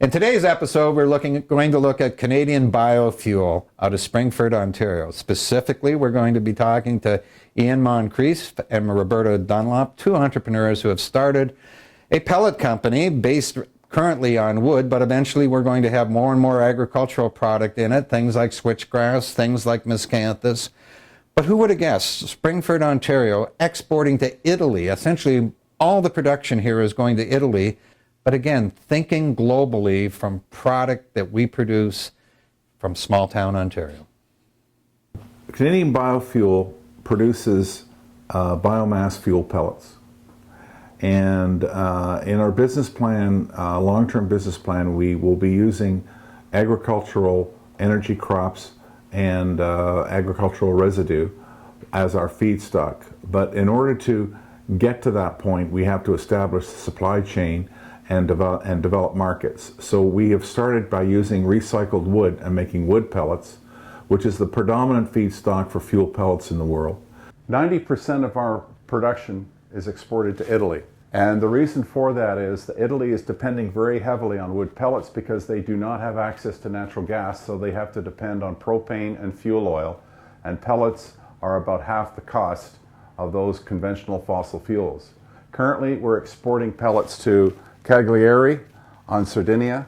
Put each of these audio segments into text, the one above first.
In today's episode, we're going to look at Canadian Biofuel out of Springford, Ontario. Specifically, we're going to be talking to Ian Moncrief and Roberta Dunlop, two entrepreneurs who have started a pellet company based currently on wood, but eventually we're going to have more and more agricultural product in it, things like switchgrass, things like miscanthus. But who would have guessed? Springford, Ontario, exporting to Italy. Essentially, all the production here is going to Italy. But again, thinking globally from product that we produce from small town Ontario. Canadian Biofuel produces biomass fuel pellets. And in our business plan, long-term business plan, we will be using agricultural energy crops and agricultural residue as our feedstock. But in order to get to that point, we have to establish the supply chain and develop markets. So we have started by using recycled wood and making wood pellets, which is the predominant feedstock for fuel pellets in the world. 90% of our production is exported to Italy. And the reason for that is that Italy is depending very heavily on wood pellets because they do not have access to natural gas, so they have to depend on propane and fuel oil. And pellets are about half the cost of those conventional fossil fuels. Currently, we're exporting pellets to Cagliari on Sardinia,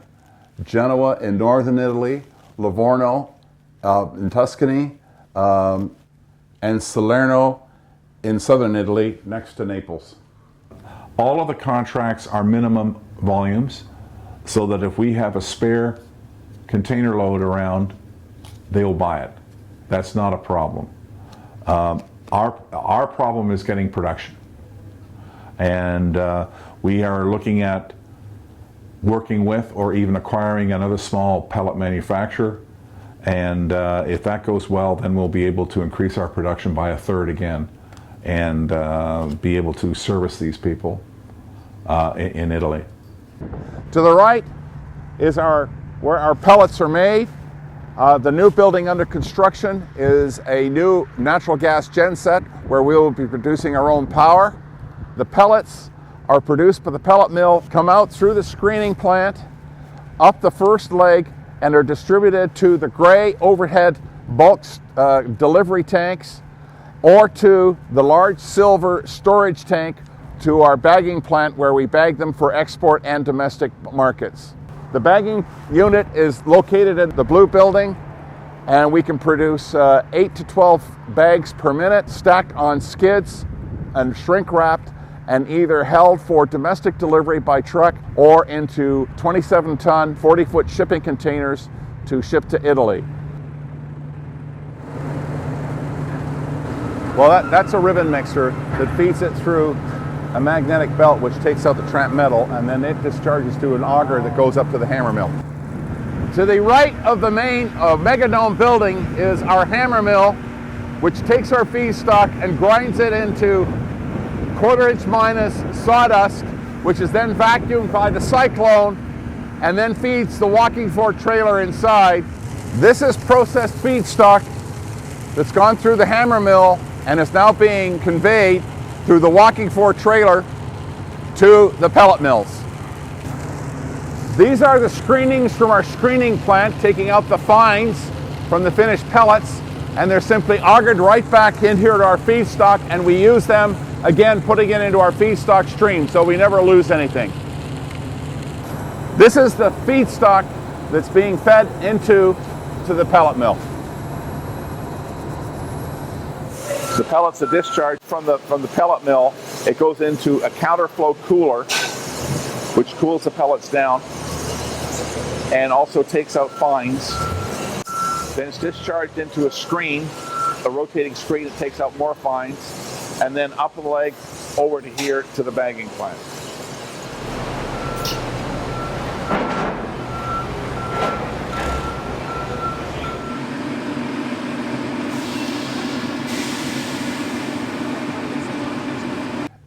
Genoa in northern Italy, Livorno in Tuscany, and Salerno in southern Italy next to Naples. All of the contracts are minimum volumes so that if we have a spare container load around, they'll buy it. That's not a problem. Our problem is getting production. And we are looking at working with or even acquiring another small pellet manufacturer. And if that goes well, then we'll be able to increase our production by a third again and be able to service these people in Italy. To the right is where our pellets are made. The new building under construction is a new natural gas genset where we will be producing our own power. The pellets are produced by the pellet mill, come out through the screening plant, up the first leg, and are distributed to the gray overhead bulk delivery tanks or to the large silver storage tank to our bagging plant where we bag them for export and domestic markets. The bagging unit is located in the blue building, and we can produce 8 to 12 bags per minute stacked on skids and shrink wrapped and either held for domestic delivery by truck or into 27-ton, 40-foot shipping containers to ship to Italy. Well, that's a ribbon mixer that feeds it through a magnetic belt which takes out the tramp metal, and then it discharges to an auger that goes up to the hammer mill. To the right of the main megadome building is our hammer mill, which takes our feedstock and grinds it into quarter-inch minus sawdust, which is then vacuumed by the cyclone and then feeds the walking floor trailer inside. This is processed feedstock that's gone through the hammer mill and is now being conveyed through the walking floor trailer to the pellet mills. These are the screenings from our screening plant, taking out the fines from the finished pellets, and they're simply augered right back in here to our feedstock, and we use them again, putting it into our feedstock stream, so we never lose anything. This is the feedstock that's being fed into the pellet mill. The pellets are discharged from the pellet mill. It goes into a counterflow cooler, which cools the pellets down and also takes out fines. Then it's discharged into a screen, a rotating screen that takes out more fines, and then up the leg over to here to the bagging plant.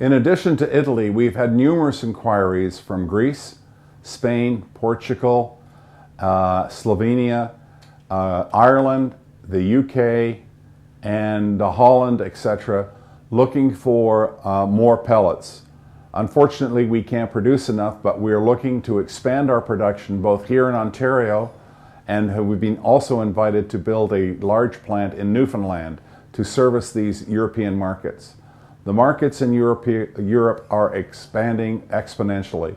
In addition to Italy, we've had numerous inquiries from Greece, Spain, Portugal, Slovenia, Ireland, the UK, and Holland, etc., looking for more pellets. Unfortunately, we can't produce enough, but we're looking to expand our production both here in Ontario, and we've been also invited to build a large plant in Newfoundland to service these European markets. The markets in Europe are expanding exponentially.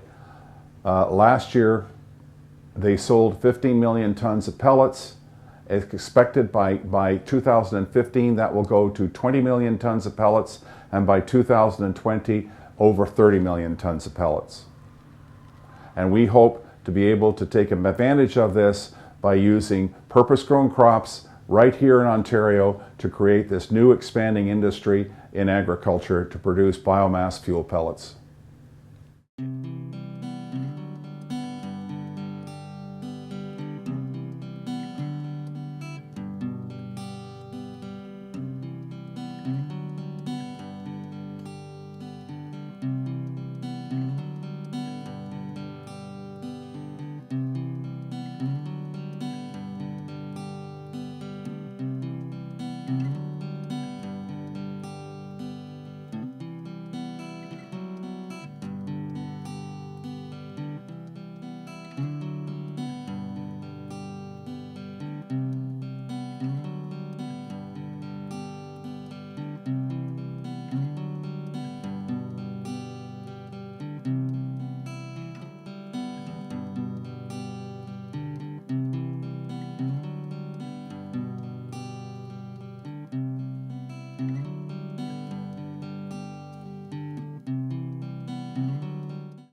Last year, they sold 15 million tons of pellets. It's expected by 2015 that will go to 20 million tons of pellets, and by 2020, over 30 million tons of pellets. And we hope to be able to take advantage of this by using purpose-grown crops right here in Ontario to create this new expanding industry in agriculture to produce biomass fuel pellets.